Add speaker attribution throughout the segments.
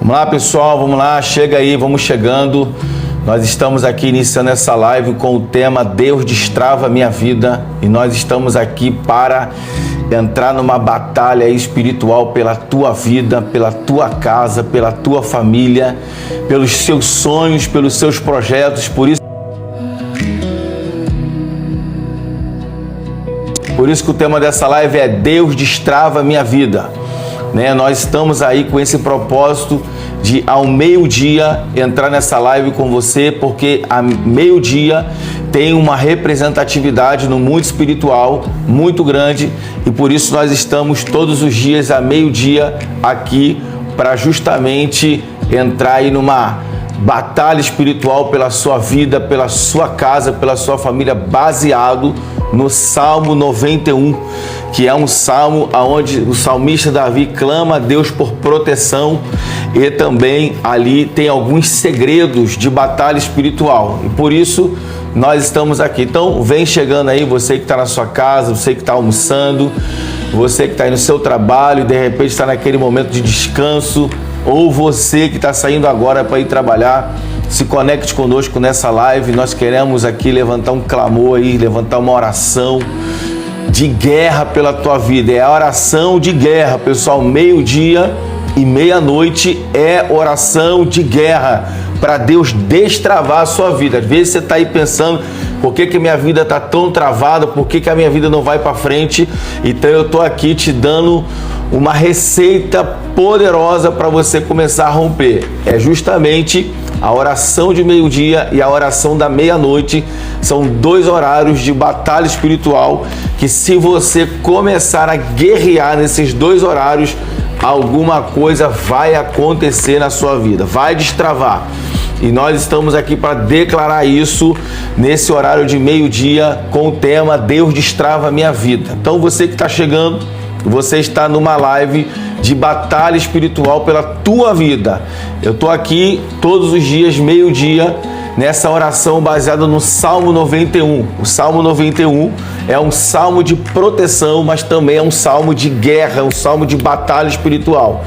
Speaker 1: Vamos lá, pessoal, vamos lá, chega aí, vamos chegando. Nós estamos aqui iniciando essa live com o tema Deus destrava minha vida e nós estamos aqui para entrar numa batalha espiritual pela tua vida, pela tua casa, pela tua família, pelos seus sonhos, pelos seus projetos. Por isso que o tema dessa live é Deus destrava minha vida. Nós estamos aí com esse propósito de ao meio-dia entrar nessa live com você, porque a meio-dia tem uma representatividade no mundo espiritual muito grande e por isso nós estamos todos os dias a meio-dia aqui para justamente entrar aí numa batalha espiritual pela sua vida, pela sua casa, pela sua família, baseado no Salmo 91, que é um salmo onde o salmista Davi clama a Deus por proteção e também ali tem alguns segredos de batalha espiritual. E por isso nós estamos aqui. Então vem chegando aí, você que está na sua casa, você que está almoçando, você que está aí no seu trabalho e de repente está naquele momento de descanso, ou você que está saindo agora para ir trabalhar, se conecte conosco nessa live. Nós queremos aqui levantar um clamor aí, levantar uma oração de guerra pela tua vida. É a oração de guerra, pessoal. Meio-dia e meia-noite é oração de guerra para Deus destravar a sua vida. Às vezes você está aí pensando, por que minha vida está tão travada? Por que a minha vida não vai para frente? Então eu estou aqui te dando uma receita poderosa para você começar a romper. É justamente a oração de meio-dia e a oração da meia-noite. São dois horários de batalha espiritual que, se você começar a guerrear nesses dois horários, alguma coisa vai acontecer na sua vida, vai destravar. E nós estamos aqui para declarar isso nesse horário de meio-dia com o tema Deus destrava minha vida. Então você que está chegando, você está numa live de batalha espiritual pela tua vida. Eu estou aqui todos os dias, meio-dia, nessa oração baseada no Salmo 91. O Salmo 91 é um salmo de proteção, mas também é um salmo de guerra, um salmo de batalha espiritual.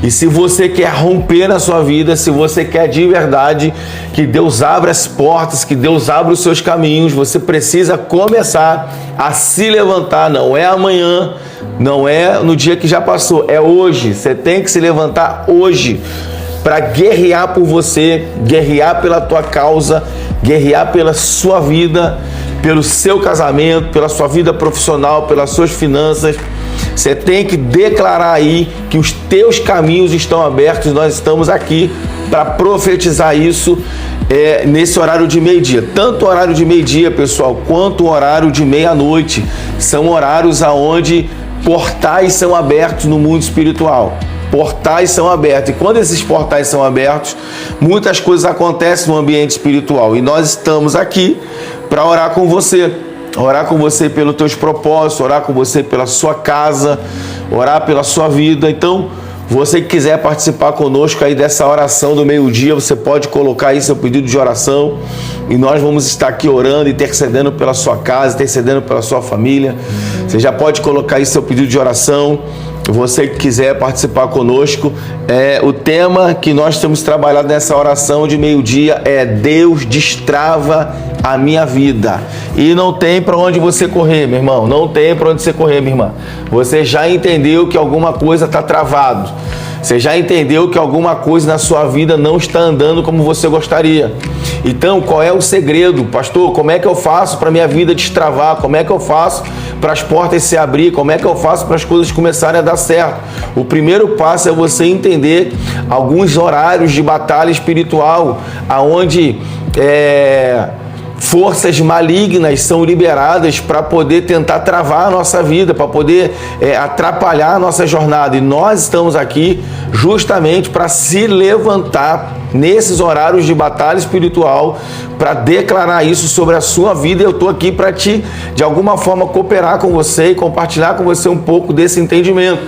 Speaker 1: E se você quer romper na sua vida, se você quer de verdade que Deus abra as portas, que Deus abra os seus caminhos, você precisa começar a se levantar. Não é amanhã, não é no dia que já passou, é hoje. Você tem que se levantar hoje para guerrear por você, guerrear pela tua causa, guerrear pela sua vida, pelo seu casamento, pela sua vida profissional, pelas suas finanças. Você tem que declarar aí que os teus caminhos estão abertos. Nós estamos aqui para profetizar isso nesse horário de meio-dia. Tanto o horário de meio-dia, pessoal, quanto o horário de meia-noite. São horários onde portais são abertos no mundo espiritual. Portais são abertos. E quando esses portais são abertos, muitas coisas acontecem no ambiente espiritual. E nós estamos aqui para orar com você. Orar com você pelos teus propósitos, orar com você pela sua casa, orar pela sua vida. Então, você que quiser participar conosco aí dessa oração do meio-dia, você pode colocar aí seu pedido de oração e nós vamos estar aqui orando, intercedendo pela sua casa, intercedendo pela sua família. Você já pode colocar aí seu pedido de oração. Você que quiser participar conosco, o tema que nós temos trabalhado nessa oração de meio-dia é Deus destrava a minha vida. E não tem para onde você correr, meu irmão. Não tem para onde você correr, minha irmã. Você já entendeu que alguma coisa está travado. Você já entendeu que alguma coisa na sua vida não está andando como você gostaria. Então, qual é o segredo? Pastor, como é que eu faço para minha vida destravar? Como é que eu faço para as portas se abrir? Como é que eu faço para as coisas começarem a dar certo? O primeiro passo é você entender alguns horários de batalha espiritual, aonde forças malignas são liberadas para poder tentar travar a nossa vida, para poder atrapalhar a nossa jornada. E nós estamos aqui justamente para se levantar nesses horários de batalha espiritual para declarar isso sobre a sua vida. Eu estou aqui para de alguma forma, cooperar com você e compartilhar com você um pouco desse entendimento.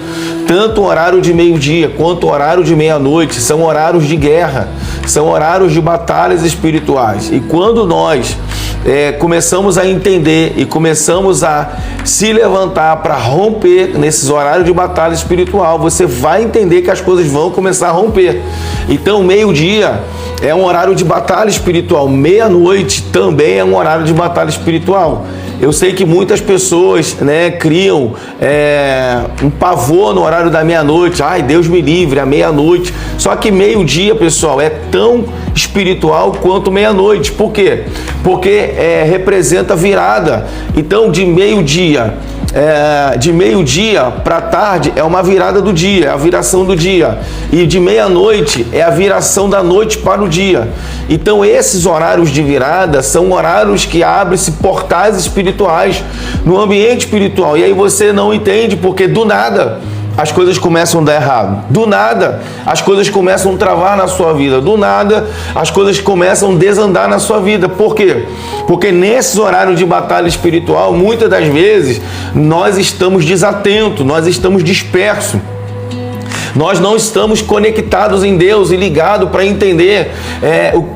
Speaker 1: Tanto o horário de meio-dia quanto o horário de meia-noite são horários de guerra, são horários de batalhas espirituais. E quando nós começamos a entender e começamos a se levantar para romper nesses horários de batalha espiritual, você vai entender que as coisas vão começar a romper. Então, meio-dia é um horário de batalha espiritual, meia-noite também é um horário de batalha espiritual. Eu sei que muitas pessoas, criam um pavor no horário da meia-noite. Ai, Deus me livre, à meia-noite. Só que meio-dia, pessoal, é tão espiritual quanto meia-noite. Por quê? Porque representa virada. Então, de meio-dia para tarde é uma virada do dia, é a viração do dia. E de meia-noite é a viração da noite para o dia. Então esses horários de virada são horários que abrem-se portais espirituais no ambiente espiritual. E aí você não entende porque do nada as coisas começam a dar errado. Do nada, as coisas começam a travar na sua vida. Do nada, as coisas começam a desandar na sua vida. Por quê? Porque nesses horários de batalha espiritual, muitas das vezes, nós estamos desatentos, nós estamos dispersos. Nós não estamos conectados em Deus e ligados para entender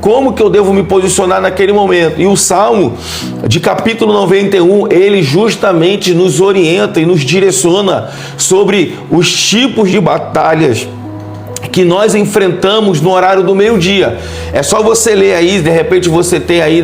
Speaker 1: como que eu devo me posicionar naquele momento. E o Salmo de capítulo 91, ele justamente nos orienta e nos direciona sobre os tipos de batalhas que nós enfrentamos no horário do meio-dia. É só você ler aí, de repente você tem aí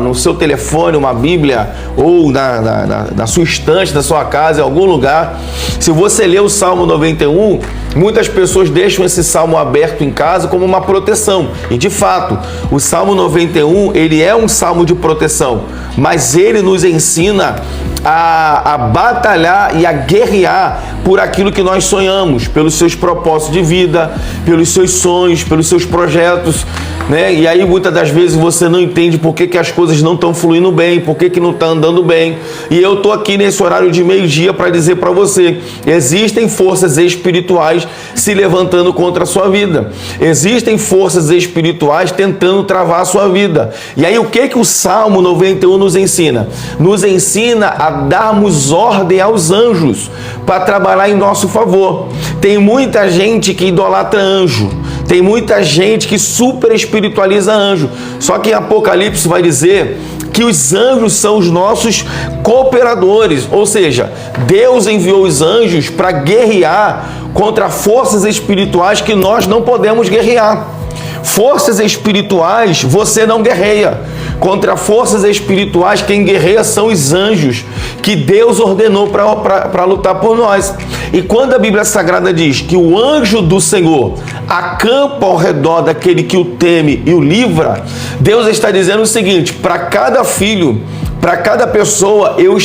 Speaker 1: no seu telefone uma Bíblia ou na sua estante, na sua casa, em algum lugar. Se você ler o Salmo 91, muitas pessoas deixam esse Salmo aberto em casa como uma proteção. E de fato, o Salmo 91, ele é um Salmo de proteção, mas ele nos ensina a batalhar e a guerrear por aquilo que nós sonhamos, pelos seus propósitos de vida, pelos seus sonhos, pelos seus projetos, E aí muitas das vezes você não entende por que as coisas não estão fluindo bem, por que não está andando bem. E eu estou aqui nesse horário de meio-dia para dizer para você, existem forças espirituais se levantando contra a sua vida. Existem forças espirituais tentando travar a sua vida. E aí o que o Salmo 91 nos ensina? Nos ensina a darmos ordem aos anjos para trabalhar em nosso favor. Tem muita gente que idolatra anjo. Tem muita gente que super espiritualiza anjo. Só que em Apocalipse vai dizer que os anjos são os nossos cooperadores. Ou seja, Deus enviou os anjos para guerrear contra forças espirituais que nós não podemos guerrear. Forças espirituais você não guerreia. Contra forças espirituais, quem guerreia são os anjos que Deus ordenou para lutar por nós. E quando a Bíblia Sagrada diz que o anjo do Senhor acampa ao redor daquele que o teme e o livra, Deus está dizendo o seguinte: para cada filho, para cada pessoa, eu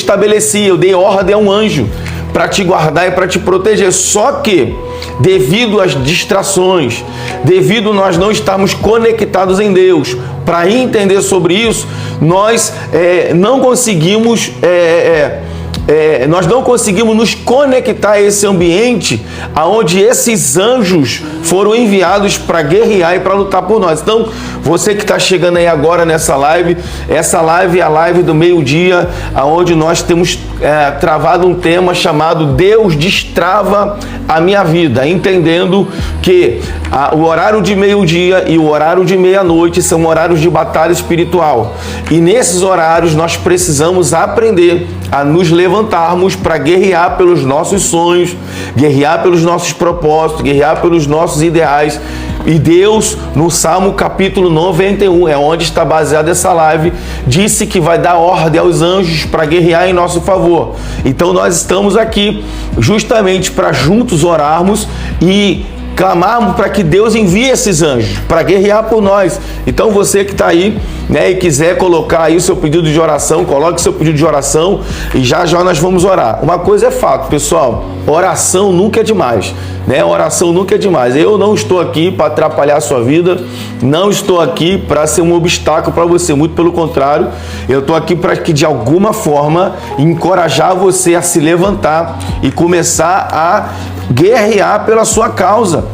Speaker 1: dei ordem a um anjo para te guardar e para te proteger. Só que, devido às distrações, devido a nós não estarmos conectados em Deus, para entender sobre isso, nós não conseguimos nos conectar a esse ambiente onde esses anjos foram enviados para guerrear e para lutar por nós. Então, você que está chegando aí agora nessa live, essa live é a live do meio-dia, onde nós temos travado um tema chamado Deus destrava a minha vida, entendendo que o horário de meio-dia e o horário de meia-noite são horários de batalha espiritual. E nesses horários nós precisamos aprender a nos levantarmos para guerrear pelos nossos sonhos, guerrear pelos nossos propósitos, guerrear pelos nossos ideais. E Deus, no Salmo capítulo 91, é onde está baseada essa live, disse que vai dar ordem aos anjos para guerrear em nosso favor. Então nós estamos aqui justamente para juntos orarmos e clamarmos para que Deus envie esses anjos para guerrear por nós. Então você que está aí, e quiser colocar aí o seu pedido de oração, coloque seu pedido de oração e já nós vamos orar. Uma coisa é fato, pessoal, oração nunca é demais, Oração nunca é demais. Eu não estou aqui para atrapalhar a sua vida, não estou aqui para ser um obstáculo para você, muito pelo contrário, eu estou aqui para que de alguma forma encorajar você a se levantar e começar a guerrear pela sua causa.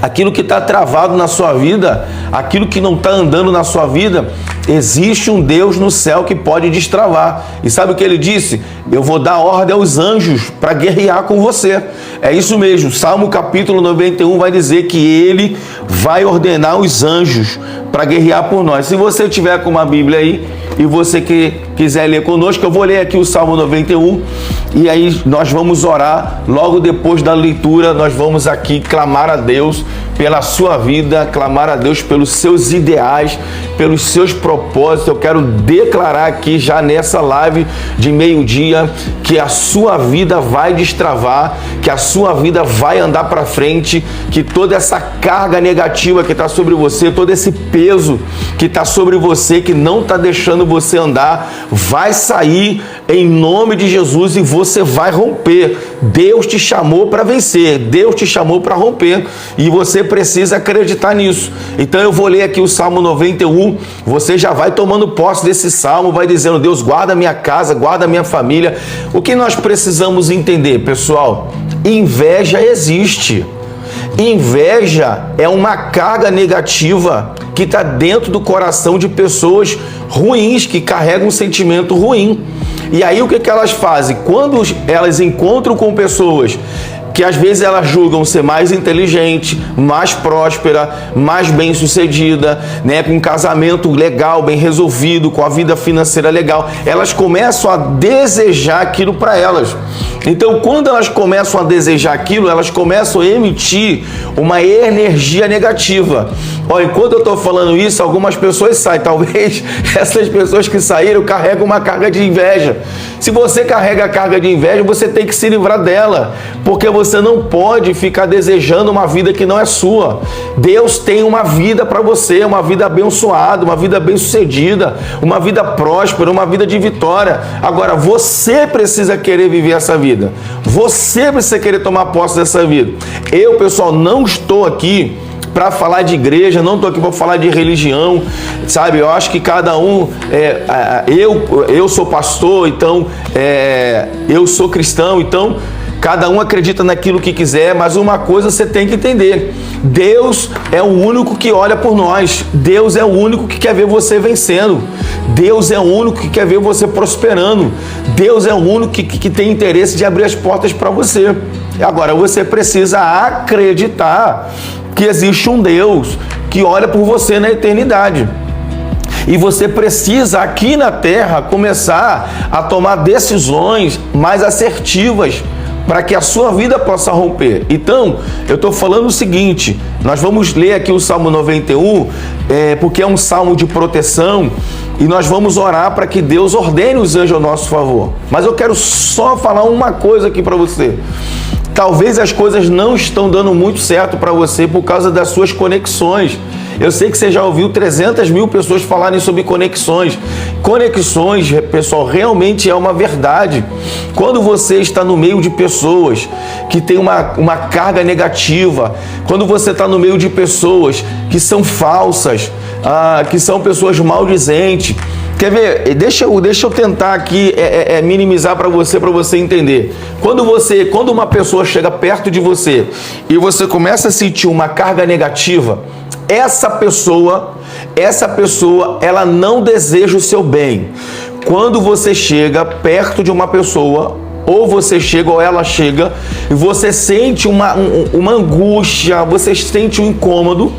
Speaker 1: aquilo que está travado na sua vida, aquilo que não está andando na sua vida, existe um Deus no céu que pode destravar. E sabe o que ele disse? Eu vou dar ordem aos anjos para guerrear com você. É isso mesmo, Salmo capítulo 91 vai dizer que ele vai ordenar os anjos para guerrear por nós. Se você tiver com uma Bíblia aí e você que quiser ler conosco, eu vou ler aqui o Salmo 91 e aí nós vamos orar. Logo depois da leitura, nós vamos aqui clamar a Deus pela sua vida, clamar a Deus pelos seus ideais, pelos seus propósitos. Eu quero declarar aqui já nessa live de meio-dia que a sua vida vai destravar, que a sua vida vai andar para frente, que toda essa carga negativa que está sobre você, todo esse peso que está sobre você, que não está deixando você andar, vai sair em nome de Jesus e você vai romper. Deus te chamou para vencer, Deus te chamou para romper e você precisa acreditar nisso. Então eu vou ler aqui o Salmo 91, você já vai tomando posse desse salmo, vai dizendo: Deus, guarda a minha casa, guarda a minha família. O que nós precisamos entender, pessoal? Inveja existe. Inveja é uma carga negativa que está dentro do coração de pessoas ruins, que carregam um sentimento ruim. E aí o que elas fazem? Quando elas encontram com pessoas que às vezes elas julgam ser mais inteligente, mais próspera, mais bem-sucedida, né, com um casamento legal, bem resolvido, com a vida financeira legal, elas começam a desejar aquilo para elas. Então, quando elas começam a desejar aquilo, elas começam a emitir uma energia negativa. Olha, enquanto eu estou falando isso, algumas pessoas saem. Talvez essas pessoas que saíram carregam uma carga de inveja. Se você carrega a carga de inveja, você tem que se livrar dela, porque você não pode ficar desejando uma vida que não é sua. Deus tem uma vida para você, uma vida abençoada, uma vida bem-sucedida, uma vida próspera, uma vida de vitória. Agora, você precisa querer viver essa vida. Você precisa querer tomar posse dessa vida. Eu, pessoal, não estou aqui para falar de igreja, não estou aqui para falar de religião, sabe? Eu acho que cada um, eu sou pastor, então eu sou cristão, então cada um acredita naquilo que quiser, mas uma coisa você tem que entender: Deus é o único que olha por nós, Deus é o único que quer ver você vencendo, Deus é o único que quer ver você prosperando, Deus é o único que tem interesse de abrir as portas para você. Agora você precisa acreditar que existe um Deus que olha por você na eternidade. E você precisa aqui na terra começar a tomar decisões mais assertivas para que a sua vida possa romper. Então, eu estou falando o seguinte, nós vamos ler aqui o Salmo 91, porque é um salmo de proteção, e nós vamos orar para que Deus ordene os anjos ao nosso favor. Mas eu quero só falar uma coisa aqui para você. Talvez as coisas não estão dando muito certo para você por causa das suas conexões. Eu sei que você já ouviu 300 mil pessoas falarem sobre conexões. Conexões, pessoal, realmente é uma verdade. Quando você está no meio de pessoas que têm uma carga negativa, quando você está no meio de pessoas que são falsas, que são pessoas maldizentes. Quer ver? Deixa eu tentar aqui minimizar para você entender. Quando uma pessoa chega perto de você e você começa a sentir uma carga negativa, essa pessoa, ela não deseja o seu bem. Quando você chega perto de uma pessoa, ou você chega ou ela chega, e você sente uma angústia, você sente um incômodo.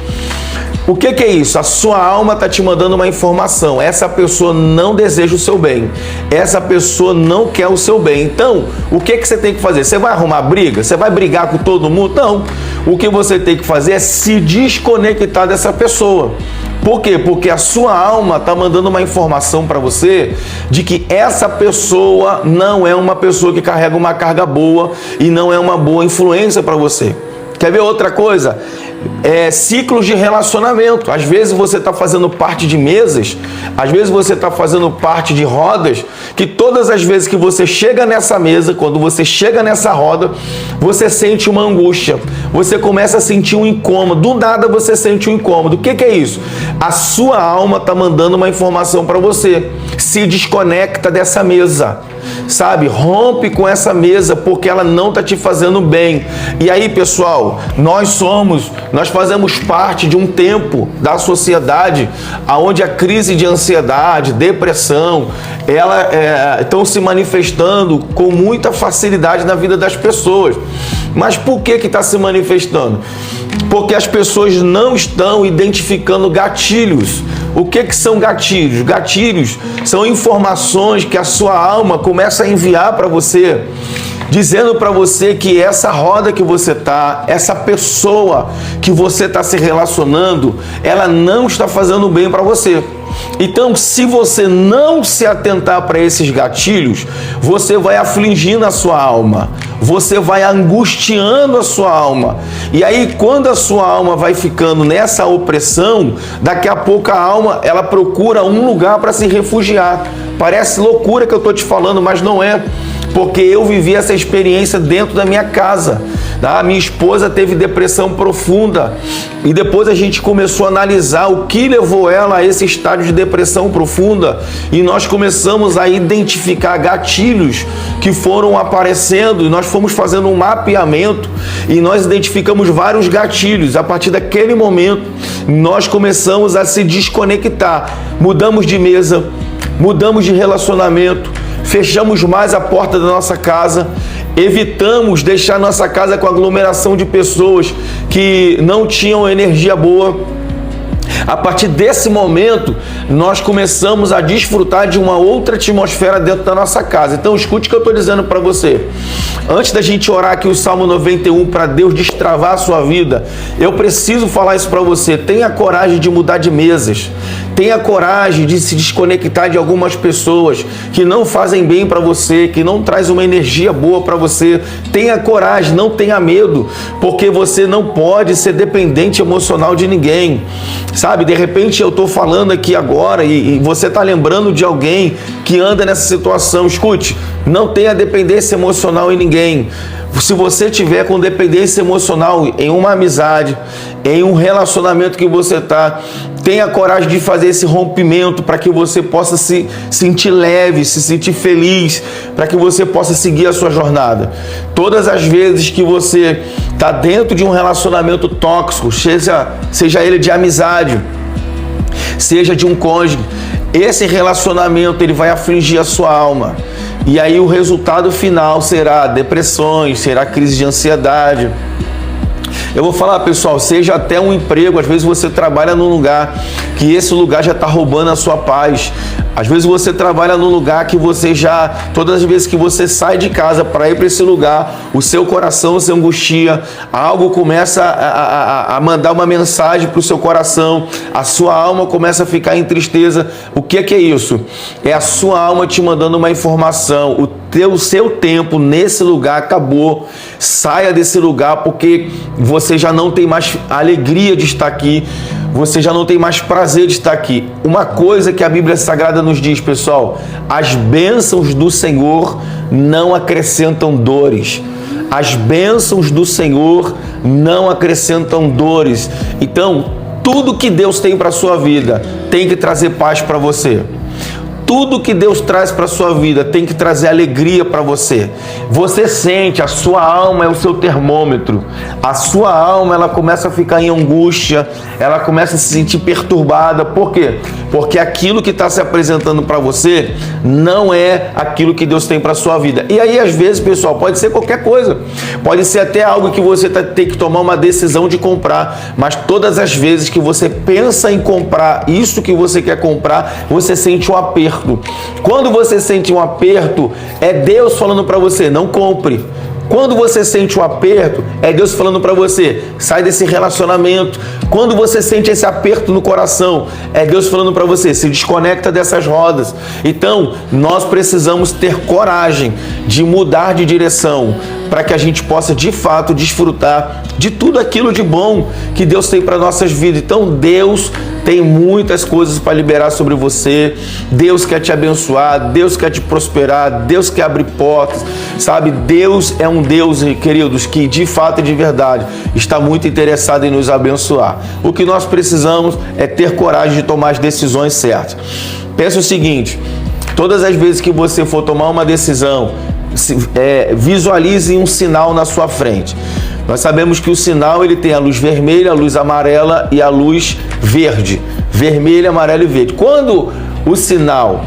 Speaker 1: O que é isso? A sua alma está te mandando uma informação. Essa pessoa não deseja o seu bem. Essa pessoa não quer o seu bem. Então, o que você tem que fazer? Você vai arrumar briga? Você vai brigar com todo mundo? Não. O que você tem que fazer é se desconectar dessa pessoa. Por quê? Porque a sua alma está mandando uma informação para você de que essa pessoa não é uma pessoa que carrega uma carga boa e não é uma boa influência para você. Quer ver outra coisa? Ciclos de relacionamento. Às vezes você está fazendo parte de mesas, às vezes você está fazendo parte de rodas, que todas as vezes que você chega nessa mesa, quando você chega nessa roda, você sente uma angústia, você começa a sentir um incômodo, do nada você sente um incômodo. O que é isso? A sua alma está mandando uma informação para você: se desconecta dessa mesa, sabe? Rompe com essa mesa, porque ela não está te fazendo bem. E aí, pessoal, nós fazemos parte de um tempo da sociedade onde a crise de ansiedade, depressão, estão se manifestando com muita facilidade na vida das pessoas. Mas por que está se manifestando? Porque as pessoas não estão identificando gatilhos. O que são gatilhos? Gatilhos são informações que a sua alma começa a enviar para você, dizendo para você que essa roda que você está, essa pessoa que você está se relacionando, ela não está fazendo bem para você. Então, se você não se atentar para esses gatilhos, você vai afligindo a sua alma, você vai angustiando a sua alma. E aí, quando a sua alma vai ficando nessa opressão, daqui a pouco a alma, ela procura um lugar para se refugiar. Parece loucura que eu estou te falando, mas não é. Porque eu vivi essa experiência dentro da minha casa. A minha esposa teve depressão profunda e depois a gente começou a analisar o que levou ela a esse estágio de depressão profunda, e nós começamos a identificar gatilhos que foram aparecendo, e nós fomos fazendo um mapeamento e nós identificamos vários gatilhos. A partir daquele momento nós começamos a se desconectar, mudamos de mesa, mudamos de relacionamento, fechamos mais a porta da nossa casa, evitamos deixar nossa casa com aglomeração de pessoas que não tinham energia boa. A partir desse momento, nós começamos a desfrutar de uma outra atmosfera dentro da nossa casa. Então, escute o que eu estou dizendo para você. Antes da gente orar aqui o Salmo 91 para Deus destravar a sua vida, eu preciso falar isso para você. Tenha coragem de mudar de mesas. Tenha coragem de se desconectar de algumas pessoas que não fazem bem para você, que não traz uma energia boa para você. Tenha coragem, não tenha medo, porque você não pode ser dependente emocional de ninguém. Sabe, de repente eu estou falando aqui agora e você está lembrando de alguém que anda nessa situação. Escute, não tenha dependência emocional em ninguém. Se você tiver com dependência emocional em uma amizade, em um relacionamento que você está, tenha coragem de fazer esse rompimento para que você possa se sentir leve, se sentir feliz, para que você possa seguir a sua jornada. Todas as vezes que você está dentro de um relacionamento tóxico, seja ele de amizade, seja de um cônjuge, esse relacionamento ele vai afligir a sua alma. E aí o resultado final será depressões, será crise de ansiedade. Eu vou falar, pessoal, seja até um emprego, às vezes você trabalha num lugar que esse lugar já está roubando a sua paz. Às vezes você trabalha num lugar que todas as vezes que você sai de casa para ir para esse lugar, o seu coração se angustia, algo começa a mandar uma mensagem para o seu coração, a sua alma começa a ficar em tristeza. O que é isso? É a sua alma te mandando uma informação. O seu tempo nesse lugar acabou. Saia desse lugar, porque você já não tem mais alegria de estar aqui, você já não tem mais prazer de estar aqui. Uma coisa que a Bíblia Sagrada nos diz, pessoal: as bênçãos do Senhor não acrescentam dores. As bênçãos do Senhor não acrescentam dores. Então, tudo que Deus tem para a sua vida tem que trazer paz para você. Tudo que Deus traz para a sua vida tem que trazer alegria para você. Você sente, a sua alma é o seu termômetro. A sua alma, ela começa a ficar em angústia, ela começa a se sentir perturbada. Por quê? Porque aquilo que está se apresentando para você não é aquilo que Deus tem para a sua vida. E aí, às vezes, pessoal, pode ser qualquer coisa. Pode ser até algo que você tem que tomar uma decisão de comprar. Mas todas as vezes que você pensa em comprar isso que você quer comprar, você sente um aperto. Quando você sente um aperto, é Deus falando para você: não compre. Quando você sente um aperto, é Deus falando para você: sai desse relacionamento. Quando você sente esse aperto no coração, é Deus falando para você: se desconecta dessas rodas. Então, nós precisamos ter coragem de mudar de direção, para que a gente possa de fato desfrutar de tudo aquilo de bom que Deus tem para nossas vidas. Então, Deus tem muitas coisas para liberar sobre você. Deus quer te abençoar, Deus quer te prosperar, Deus quer abrir portas, sabe? Deus é um Deus, queridos, que de fato e de verdade está muito interessado em nos abençoar. O que nós precisamos é ter coragem de tomar as decisões certas. Pensa o seguinte: Todas as vezes que você for tomar uma decisão, visualize um sinal na sua frente. Nós sabemos que o sinal ele tem a luz vermelha, a luz amarela e a luz verde. Vermelho, amarelo e verde. Quando o sinal,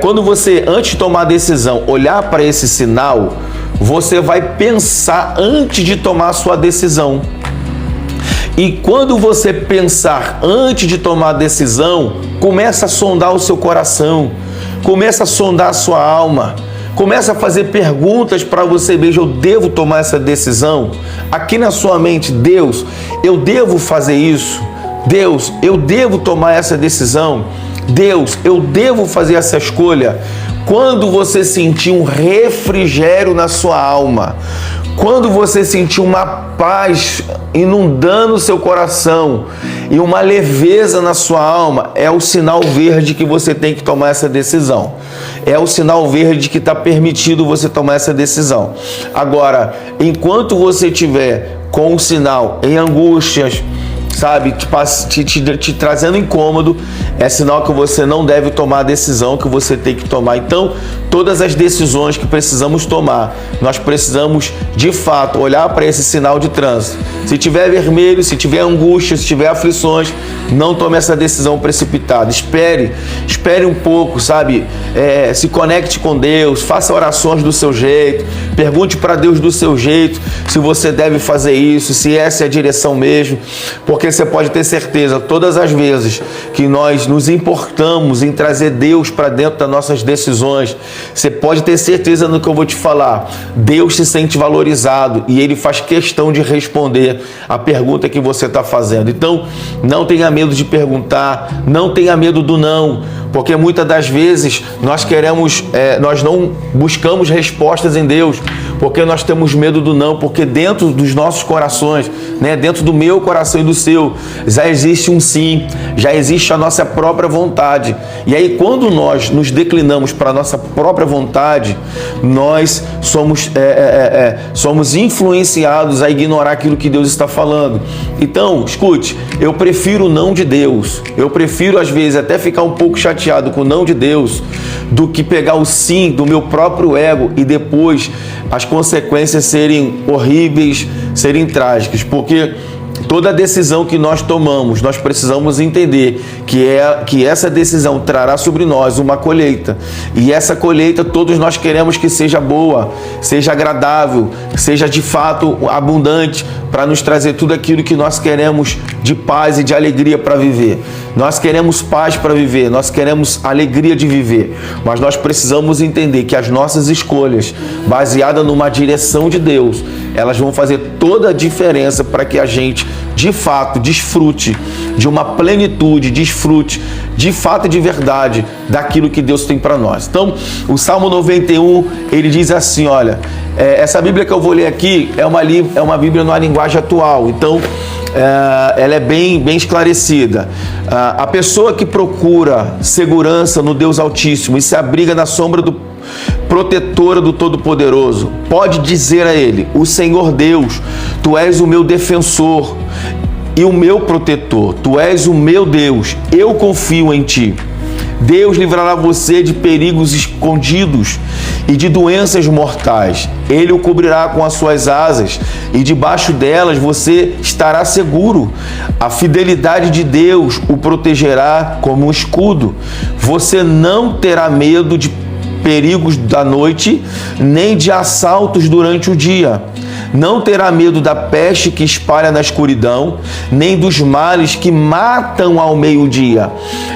Speaker 1: quando você, antes de tomar a decisão, olhar para esse sinal, você vai pensar antes de tomar a sua decisão. E quando você pensar antes de tomar a decisão, começa a sondar o seu coração, começa a sondar a sua alma, começa a fazer perguntas para você mesmo: eu devo tomar essa decisão? Aqui na sua mente: Deus, eu devo fazer isso? Deus, eu devo tomar essa decisão? Deus, eu devo fazer essa escolha? Quando você sentir um refrigério na sua alma, quando você sentir uma paz inundando o seu coração e uma leveza na sua alma, é o sinal verde que você tem que tomar essa decisão. É o sinal verde que está permitido você tomar essa decisão. Agora, enquanto você estiver com o sinal em angústias, sabe, te trazendo incômodo, é sinal que você não deve tomar a decisão que você tem que tomar. Então, todas as decisões que precisamos tomar, nós precisamos, de fato, olhar para esse sinal de trânsito. Se tiver vermelho, se tiver angústia, se tiver aflições, não tome essa decisão precipitada. Espere um pouco, sabe? Se conecte com Deus, faça orações do seu jeito, pergunte para Deus do seu jeito se você deve fazer isso, se essa é a direção mesmo, porque você pode ter certeza, todas as vezes que nós nos importamos em trazer Deus para dentro das nossas decisões, você pode ter certeza no que eu vou te falar. Deus se sente valorizado e Ele faz questão de responder a pergunta que você está fazendo. Então, não tenha medo de perguntar, não tenha medo do não, porque muitas das vezes nós não buscamos respostas em Deus, porque nós temos medo do não, porque dentro dos nossos corações, dentro do meu coração e do seu, já existe um sim, já existe a nossa própria vontade. E aí, quando nós nos declinamos para a nossa própria vontade, nós somos influenciados a ignorar aquilo que Deus está falando. Então, escute, eu prefiro o não de Deus, eu prefiro às vezes até ficar um pouco chateado com o não de Deus, do que pegar o sim do meu próprio ego e depois as consequências serem horríveis, serem trágicas, porque toda decisão que nós tomamos, nós precisamos entender que essa decisão trará sobre nós uma colheita. E essa colheita todos nós queremos que seja boa, seja agradável, seja de fato abundante, para nos trazer tudo aquilo que nós queremos de paz e de alegria para viver. Nós queremos paz para viver, nós queremos alegria de viver, mas nós precisamos entender que as nossas escolhas, baseadas numa direção de Deus, elas vão fazer toda a diferença para que a gente, de fato, desfrute de uma plenitude, desfrute de fato e de verdade daquilo que Deus tem para nós. Então, o Salmo 91, ele diz assim, olha, essa Bíblia que eu vou ler aqui é uma Bíblia numa linguagem atual, então ela é bem esclarecida. A pessoa que procura segurança no Deus Altíssimo e se abriga na sombra protetora do Todo-Poderoso, pode dizer a Ele: o Senhor Deus, Tu és o meu defensor e o meu protetor, Tu és o meu Deus, eu confio em Ti. Deus livrará você de perigos escondidos e de doenças mortais. Ele o cobrirá com as suas asas e debaixo delas você estará seguro. A fidelidade de Deus o protegerá como um escudo. Você não terá medo de perigos da noite, nem de assaltos durante o dia. Não terá medo da peste que espalha na escuridão, nem dos males que matam ao meio-dia.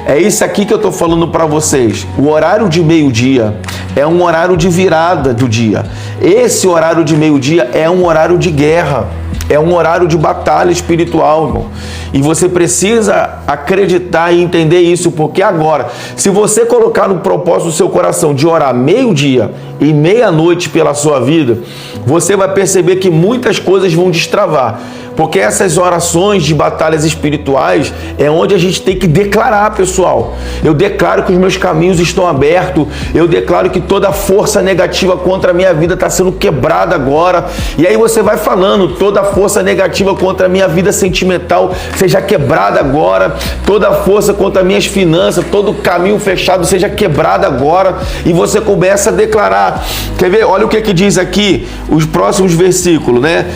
Speaker 1: É isso aqui que eu estou falando para vocês. O horário de meio-dia é um horário de virada do dia. Esse horário de meio-dia é um horário de guerra. É um horário de batalha espiritual, irmão. E você precisa acreditar e entender isso, porque agora, se você colocar no propósito do seu coração de orar meio-dia e meia-noite pela sua vida, você vai perceber que muitas coisas vão destravar. Porque essas orações de batalhas espirituais é onde a gente tem que declarar, pessoal. Eu declaro que os meus caminhos estão abertos, eu declaro que toda força negativa contra a minha vida está sendo quebrada agora. E aí você vai falando, toda força negativa contra a minha vida sentimental seja quebrada agora, toda força contra minhas finanças, todo caminho fechado seja quebrado agora. E você começa a declarar. Quer ver? Olha o que diz aqui os próximos versículos, né?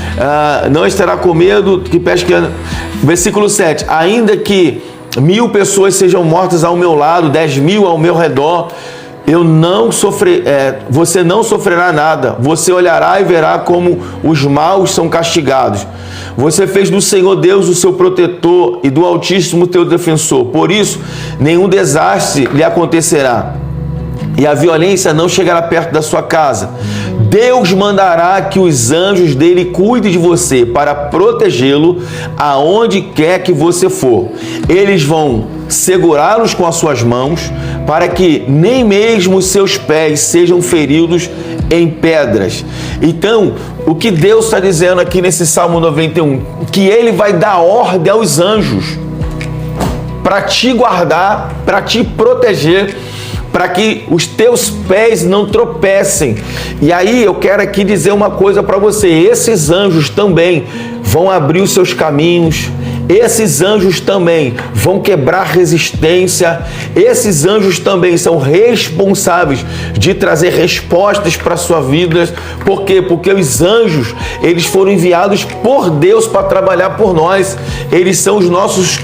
Speaker 1: Não estará com medo que pesca. Versículo 7. Ainda que 1000 pessoas sejam mortas ao meu lado, 10.000 ao meu redor, você não sofrerá nada. Você olhará e verá como os maus são castigados. Você fez do Senhor Deus o seu protetor e do Altíssimo teu defensor. Por isso, nenhum desastre lhe acontecerá e a violência não chegará perto da sua casa. Deus mandará que os anjos dele cuidem de você para protegê-lo aonde quer que você for. Eles vão segurá-los com as suas mãos para que nem mesmo os seus pés sejam feridos em pedras. Então, o que Deus está dizendo aqui nesse Salmo 91? Que Ele vai dar ordem aos anjos para te guardar, para te proteger, para que os teus pés não tropecem. E aí eu quero aqui dizer uma coisa para você: esses anjos também vão abrir os seus caminhos, esses anjos também vão quebrar resistência, esses anjos também são responsáveis de trazer respostas para a sua vida. Por quê? Porque os anjos, eles foram enviados por Deus para trabalhar por nós. Eles são os nossos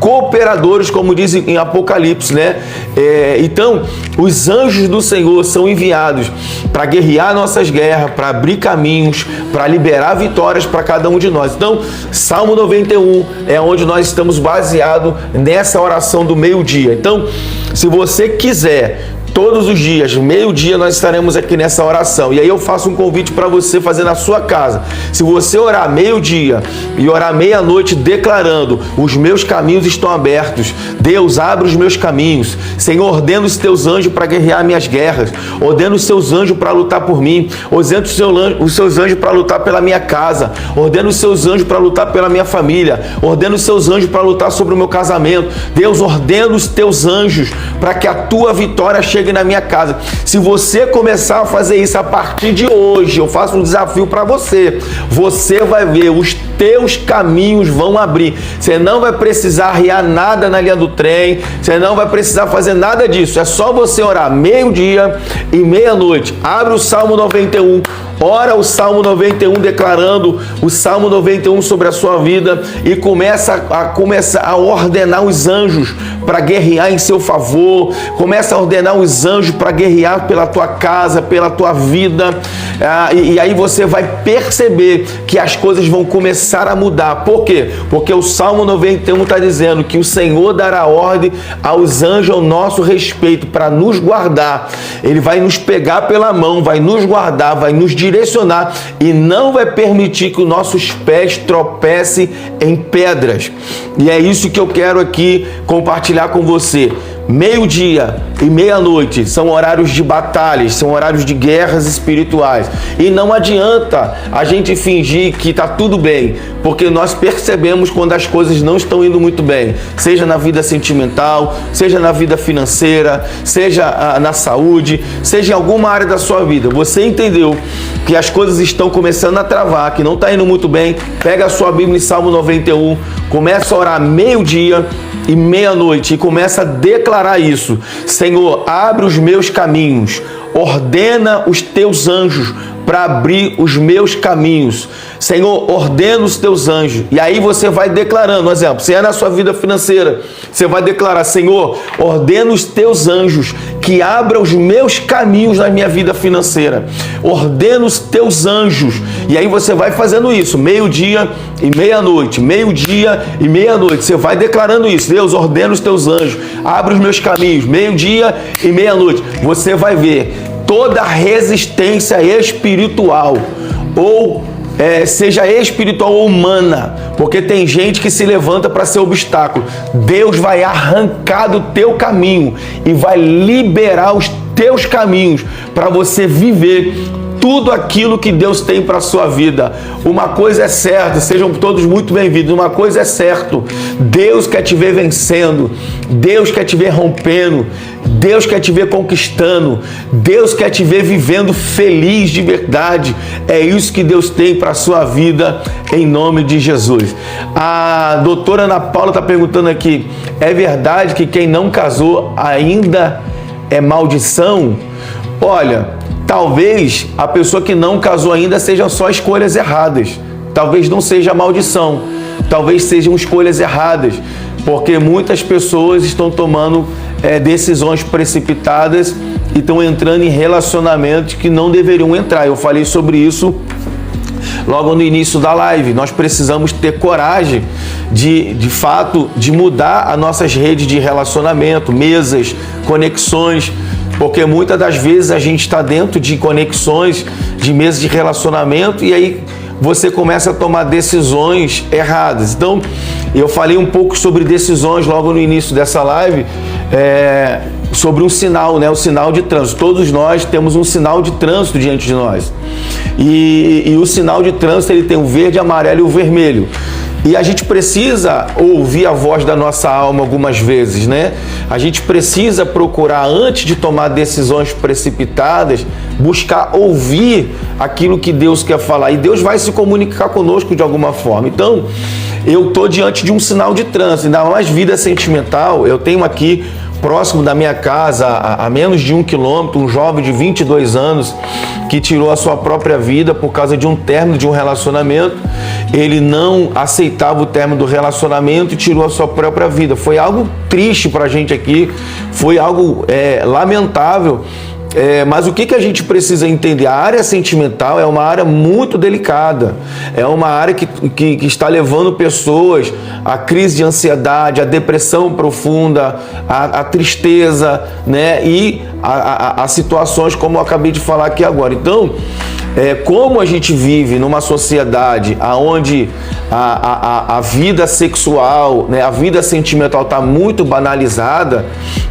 Speaker 1: cooperadores, como diz em Apocalipse, né? Então, os anjos do Senhor são enviados para guerrear nossas guerras, para abrir caminhos, para liberar vitórias para cada um de nós. Então, Salmo 91 é onde nós estamos baseados nessa oração do meio-dia. Então, se você quiser, todos os dias, meio-dia, nós estaremos aqui nessa oração. E aí eu faço um convite para você fazer na sua casa. Se você orar meio-dia e orar meia-noite declarando: os meus caminhos estão abertos, Deus, abre os meus caminhos, Senhor, ordena os teus anjos para guerrear minhas guerras, ordena os seus anjos para lutar por mim, ordena os seus anjos para lutar pela minha casa, ordena os seus anjos para lutar pela minha família, ordena os seus anjos para lutar sobre o meu casamento. Deus, ordena os teus anjos para que a tua vitória chegue na minha casa. Se você começar a fazer isso a partir de hoje, eu faço um desafio para você. Você vai ver, os teus caminhos vão abrir. Você não vai precisar arriar nada na linha do trem, você não vai precisar fazer nada disso. É só você orar meio-dia e meia-noite. Abre o Salmo 91. Ora o Salmo 91 declarando o Salmo 91 sobre a sua vida e começa a ordenar os anjos para guerrear em seu favor. Começa a ordenar os anjos para guerrear pela tua casa, pela tua vida. E aí você vai perceber que as coisas vão começar a mudar. Por quê? Porque o Salmo 91 está dizendo que o Senhor dará ordem aos anjos ao nosso respeito para nos guardar. Ele vai nos pegar pela mão, vai nos guardar, vai nos direcionar e não vai permitir que os nossos pés tropecem em pedras. E é isso que eu quero aqui compartilhar com você. Meio-dia e meia-noite são horários de batalhas, são horários de guerras espirituais. E não adianta a gente fingir que está tudo bem, porque nós percebemos quando as coisas não estão indo muito bem, seja na vida sentimental, seja na vida financeira, seja na saúde, seja em alguma área da sua vida. Você entendeu que as coisas estão começando a travar, que não está indo muito bem? Pega a sua Bíblia em Salmo 91, começa a orar meio-dia e meia-noite e começa a declarar isso: Senhor, abre os meus caminhos, ordena os teus anjos para abrir os meus caminhos. Senhor, ordena os teus anjos. E aí você vai declarando, por exemplo, se é na sua vida financeira, você vai declarar: Senhor, ordena os teus anjos que abram os meus caminhos na minha vida financeira. Ordena os teus anjos. E aí você vai fazendo isso, meio-dia e meia-noite, meio-dia e meia-noite. Você vai declarando isso: Deus, ordena os teus anjos, abre os meus caminhos, meio-dia e meia-noite. Você vai ver toda resistência espiritual, ou seja espiritual ou humana, porque tem gente que se levanta para ser obstáculo. Deus vai arrancar do teu caminho e vai liberar os teus caminhos para você viver tudo aquilo que Deus tem para a sua vida. Uma coisa é certa, sejam todos muito bem-vindos, uma coisa é certa, Deus quer te ver vencendo, Deus quer te ver rompendo, Deus quer te ver conquistando, Deus quer te ver vivendo feliz de verdade. É isso que Deus tem para a sua vida, em nome de Jesus. A doutora Ana Paula está perguntando aqui, é verdade que quem não casou ainda é maldição? Olha, talvez a pessoa que não casou ainda sejam só escolhas erradas. Talvez não seja maldição, talvez sejam escolhas erradas, porque muitas pessoas estão tomando decisões precipitadas e estão entrando em relacionamentos que não deveriam entrar. Eu falei sobre isso logo no início da live. Nós precisamos ter coragem de fato, de mudar as nossas redes de relacionamento, mesas, conexões, porque muitas das vezes a gente está dentro de conexões, de mesas de relacionamento, e aí você começa a tomar decisões erradas. Então, eu falei um pouco sobre decisões logo no início dessa live, sobre um sinal, né? O sinal de trânsito. Todos nós temos um sinal de trânsito diante de nós. E o sinal de trânsito, ele tem o verde, o amarelo e o vermelho. E a gente precisa ouvir a voz da nossa alma algumas vezes, né? A gente precisa procurar, antes de tomar decisões precipitadas, buscar ouvir aquilo que Deus quer falar. E Deus vai se comunicar conosco de alguma forma. Então, eu estou diante de um sinal de trânsito, ainda mais vida sentimental. Eu tenho aqui, próximo da minha casa, a menos de 1 quilômetro, um jovem de 22 anos que tirou a sua própria vida por causa de um término de um relacionamento. Ele não aceitava o término do relacionamento e tirou a sua própria vida. Foi algo triste para a gente aqui, foi algo lamentável. Mas o que a gente precisa entender? A área sentimental é uma área muito delicada, é uma área que está levando pessoas à crise de ansiedade, à depressão profunda, à tristeza, né? E a situações como eu acabei de falar aqui agora. Então, como a gente vive numa sociedade onde a vida sexual, né, a vida sentimental está muito banalizada,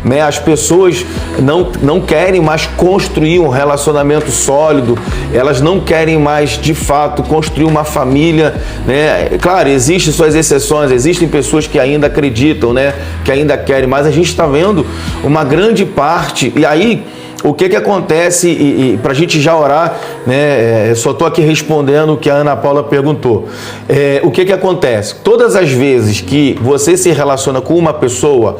Speaker 1: né, as pessoas não querem mais construir um relacionamento sólido, elas não querem mais, de fato, construir uma família, né? Claro, existem suas exceções, existem pessoas que ainda acreditam, né, que ainda querem, mas a gente está vendo uma grande parte, e aí o que acontece, e para a gente já orar, né? Só estou aqui respondendo o que a Ana Paula perguntou. O que acontece? Todas as vezes que você se relaciona com uma pessoa,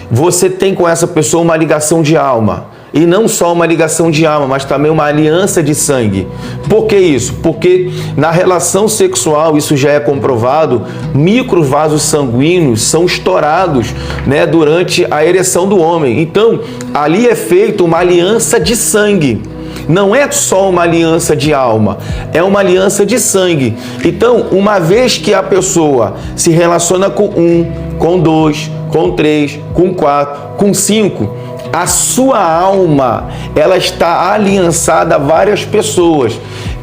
Speaker 1: você tem com essa pessoa uma ligação de alma. E não só uma ligação de alma, mas também uma aliança de sangue. Por que isso? Porque na relação sexual, isso já é comprovado, microvasos sanguíneos são estourados, né, durante a ereção do homem. Então, ali é feita uma aliança de sangue. Não é só uma aliança de alma, é uma aliança de sangue. Então, uma vez que a pessoa se relaciona com 1, com 2, com 3, com 4, com 5, a sua alma, ela está aliançada a várias pessoas.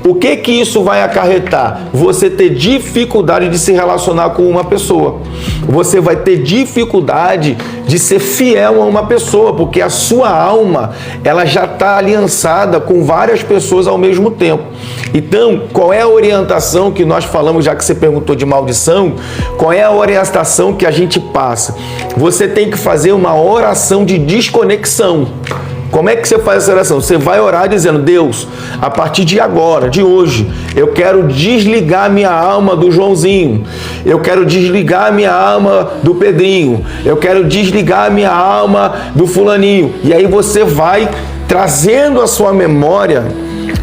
Speaker 1: O que isso vai acarretar? Você ter dificuldade de se relacionar com uma pessoa. Você vai ter dificuldade de ser fiel a uma pessoa, porque a sua alma, ela já está aliançada com várias pessoas ao mesmo tempo. Então, qual é a orientação que nós falamos, já que você perguntou de maldição? Qual é a orientação que a gente passa? Você tem que fazer uma oração de desconexão. Como é que você faz essa oração? Você vai orar dizendo: Deus, a partir de agora, de hoje, eu quero desligar minha alma do Joãozinho, eu quero desligar minha alma do Pedrinho, eu quero desligar minha alma do fulaninho. E aí você vai trazendo à sua memória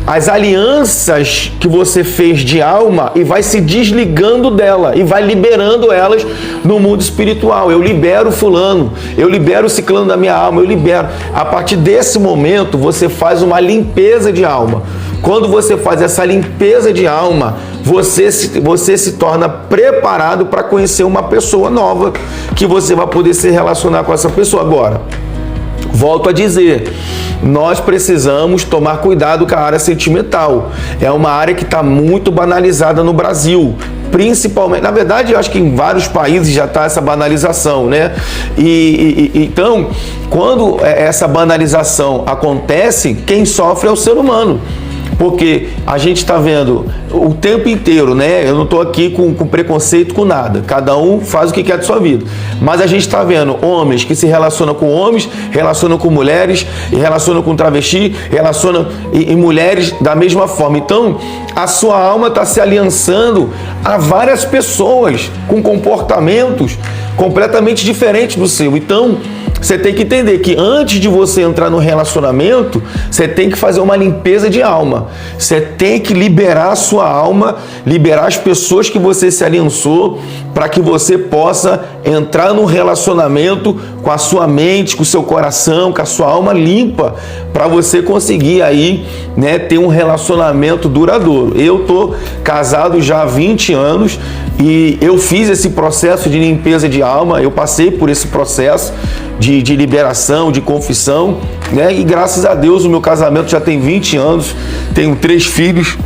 Speaker 1: as alianças que você fez de alma e vai se desligando dela e vai liberando elas no mundo espiritual. Eu libero fulano, eu libero o ciclano da minha alma, eu libero. A partir desse momento, você faz uma limpeza de alma. Quando você faz essa limpeza de alma, você se torna preparado para conhecer uma pessoa nova, que você vai poder se relacionar com essa pessoa. Agora, volto a dizer, nós precisamos tomar cuidado com a área sentimental. É uma área que está muito banalizada no Brasil, principalmente, na verdade, eu acho que em vários países já está essa banalização, né? Então, quando essa banalização acontece, quem sofre é o ser humano. Porque a gente está vendo o tempo inteiro, né? Eu não estou aqui com preconceito com nada. Cada um faz o que quer de sua vida. Mas a gente está vendo homens que se relacionam com homens, relacionam com mulheres, e relacionam com travesti, relacionam em mulheres da mesma forma. Então, a sua alma está se aliançando a várias pessoas com comportamentos completamente diferentes do seu. Então, você tem que entender que antes de você entrar no relacionamento, você tem que fazer uma limpeza de alma. Você tem que liberar a sua alma, liberar as pessoas que você se aliançou, para que você possa entrar no relacionamento com a sua mente, com o seu coração, com a sua alma limpa, para você conseguir aí, né, ter um relacionamento duradouro. Eu tô casado já há 20 anos e eu fiz esse processo de limpeza de alma, eu passei por esse processo de liberação, de confissão, né? E graças a Deus o meu casamento já tem 20 anos, tenho 3 filhos.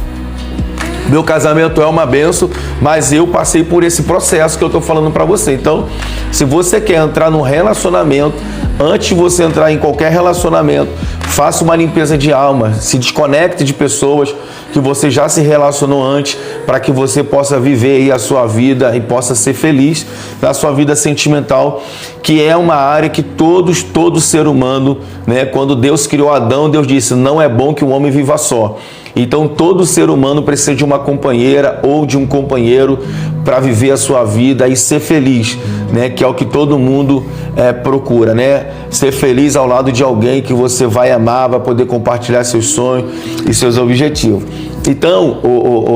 Speaker 1: Meu casamento é uma bênção, mas eu passei por esse processo que eu estou falando para você. Então, se você quer entrar num relacionamento, antes de você entrar em qualquer relacionamento, faça uma limpeza de alma, se desconecte de pessoas que você já se relacionou antes, para que você possa viver aí a sua vida e possa ser feliz na sua vida sentimental, que é uma área que todo ser humano, né? Quando Deus criou Adão, Deus disse, não é bom que o homem viva só. Então todo ser humano precisa de uma companheira ou de um companheiro para viver a sua vida e ser feliz, né? Que é o que todo mundo procura, né? Ser feliz ao lado de alguém que você vai amar, vai poder compartilhar seus sonhos e seus objetivos. Então,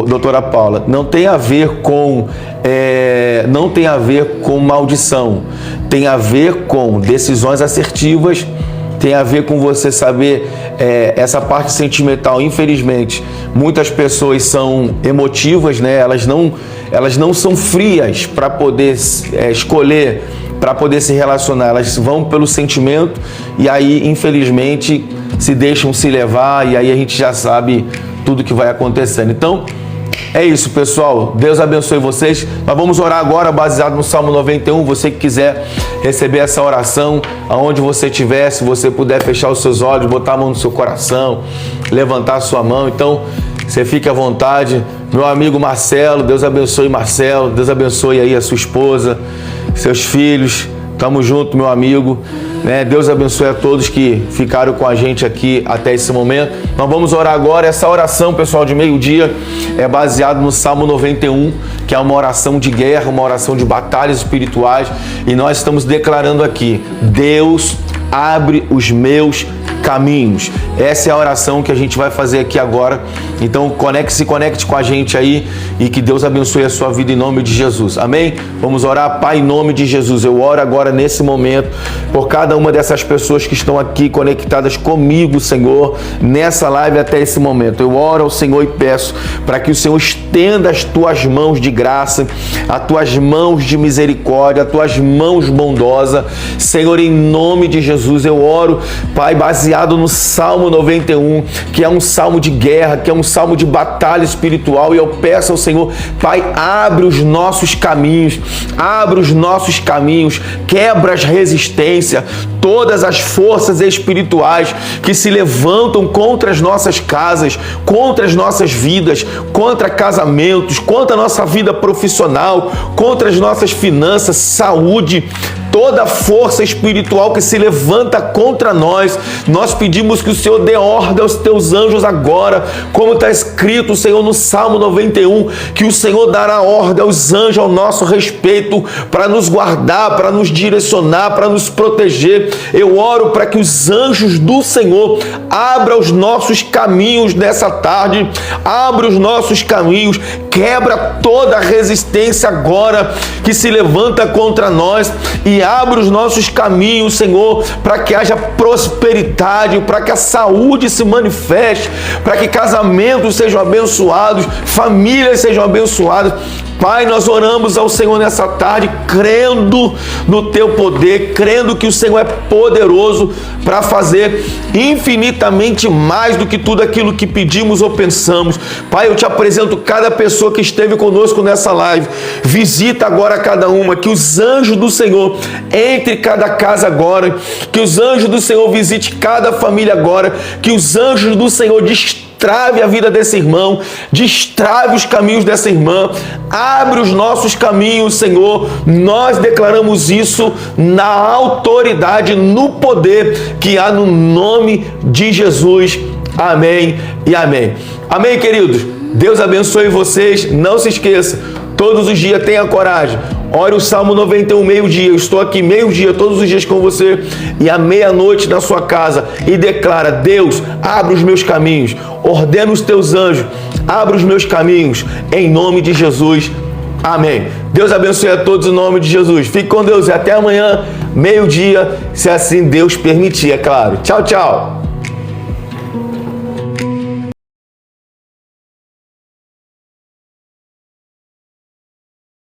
Speaker 1: doutora Paula, não tem a ver com maldição, tem a ver com decisões assertivas, tem a ver com você saber essa parte sentimental. Infelizmente, muitas pessoas são emotivas, né? Elas não são frias para poder escolher, para poder se relacionar. Elas vão pelo sentimento e aí, infelizmente, se deixam se levar e aí a gente já sabe tudo que vai acontecendo. Então, é isso, pessoal. Deus abençoe vocês. Nós vamos orar agora baseado no Salmo 91. Você que quiser receber essa oração, aonde você estiver, se você puder fechar os seus olhos, botar a mão no seu coração, levantar a sua mão. Então, você fique à vontade. Meu amigo Marcelo, Deus abençoe Marcelo. Deus abençoe aí a sua esposa, seus filhos. Tamo junto, meu amigo. Deus abençoe a todos que ficaram com a gente aqui até esse momento. Nós vamos orar agora. Essa oração, pessoal, de meio-dia é baseada no Salmo 91, que é uma oração de guerra, uma oração de batalhas espirituais. E nós estamos declarando aqui, Deus abre os meus caminhos. Essa é a oração que a gente vai fazer aqui agora. Então se conecte com a gente aí e que Deus abençoe a sua vida em nome de Jesus. Amém? Vamos orar. Pai, em nome de Jesus, eu oro agora nesse momento por cada uma dessas pessoas que estão aqui conectadas comigo, Senhor, nessa live até esse momento. Eu oro ao Senhor e peço para que o Senhor estenda as tuas mãos de graça, as tuas mãos de misericórdia, as tuas mãos bondosas. Senhor, em nome de Jesus, eu oro, Pai, baseado no Salmo 91, que é um salmo de guerra, que é um salmo de batalha espiritual, e eu peço ao Senhor, Pai, abre os nossos caminhos, quebra as resistências, todas as forças espirituais que se levantam contra as nossas casas, contra as nossas vidas, contra casamentos, contra a nossa vida profissional, contra as nossas finanças, saúde, toda força espiritual que se levanta contra nós. Nós pedimos que o Senhor dê ordem aos teus anjos agora, como está escrito, Senhor, no Salmo 91, que o Senhor dará ordem aos anjos ao nosso respeito, para nos guardar, para nos direcionar, para nos proteger. Eu oro para que os anjos do Senhor abram os nossos caminhos nessa tarde, abra os nossos caminhos, quebra toda a resistência agora que se levanta contra nós e abre os nossos caminhos, Senhor, para que haja prosperidade, para que a saúde se manifeste, para que casamentos sejam abençoados, famílias sejam abençoadas. Pai, nós oramos ao Senhor nessa tarde, crendo no Teu poder, crendo que o Senhor é poderoso para fazer infinitamente mais do que tudo aquilo que pedimos ou pensamos. Pai, eu te apresento cada pessoa que esteve conosco nessa live. Visita agora cada uma, que os anjos do Senhor entre cada casa agora, que os anjos do Senhor visite cada família agora, que os anjos do Senhor destravam destrave a vida desse irmão, destrave os caminhos dessa irmã, abre os nossos caminhos, Senhor. Nós declaramos isso na autoridade, no poder que há no nome de Jesus. Amém e amém. Amém, queridos? Deus abençoe vocês. Não se esqueça, todos os dias tenha coragem. Ore o Salmo 91, meio-dia. Eu estou aqui meio-dia todos os dias com você e à meia-noite na sua casa e declara: Deus, abre os meus caminhos, ordena os teus anjos, abre os meus caminhos, em nome de Jesus. Amém. Deus abençoe a todos em nome de Jesus. Fique com Deus e até amanhã, meio-dia, se assim Deus permitir, é claro. Tchau, tchau.